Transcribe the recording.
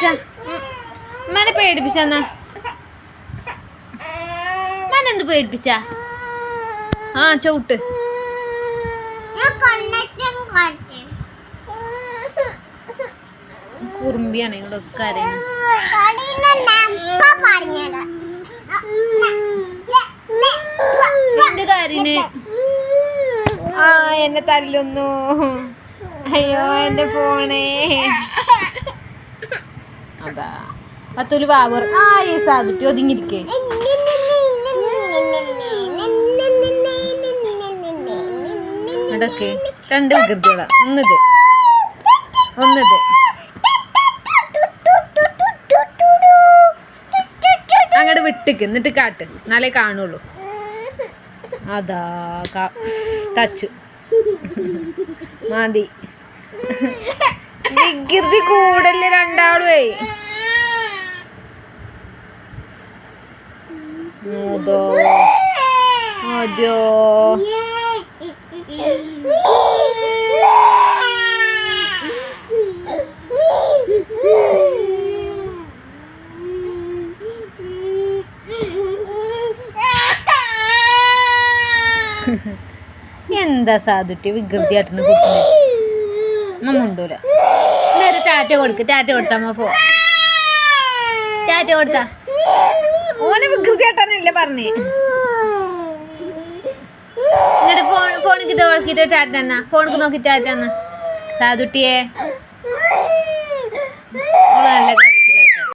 പേടിപ്പിച്ച മനെ പേടിപ്പിച്ചെന്നാ മനന്ത് പേടിപ്പിച്ച ആ ചവിട്ട് കുറുമ്പിയാണ് ഇങ്ങോട്ടൊക്കെ എന്റെ കാര്യന് ആ എന്നെ തല്ലുന്നു അയ്യോ എന്റെ ഫോണേ അതാ പത്തൂല് വാവർ ആ ഈ സാധുട്ടി ഒതുങ്ങിയിരിക്കേ അടക്കെ രണ്ട് വികൃതികളാ ഒന്നത് അങ്ങോട്ട് വിട്ടിക്ക് എന്നിട്ട് കാട്ട് നാളെ കാണുള്ളൂ അതാ തച്ചു മതി വികൃതി കൂടല്ലേ രണ്ടാളുവേ അതോ അതെയോ എന്താ സാധുട്ടി വികൃതി ആട്ടുന്ന കുട്ടിനെ അമ്മ ഉണ്ടൂല നേരെ ടാറ്റ കൊടുത്തമ്മ ഫോ ടാറ്റ കൊടുത്താ ഓനെ വികൃതി ആട്ടാനല്ലേ പറഞ്ഞേ എന്നിട്ട് ഫോണിക്ക് നോക്കിട്ട് ടാറ്റ എന്നാ ഫോണിക്ക് നോക്കി ടാറ്റ എന്നാ സാധുട്ടിയെ നല്ല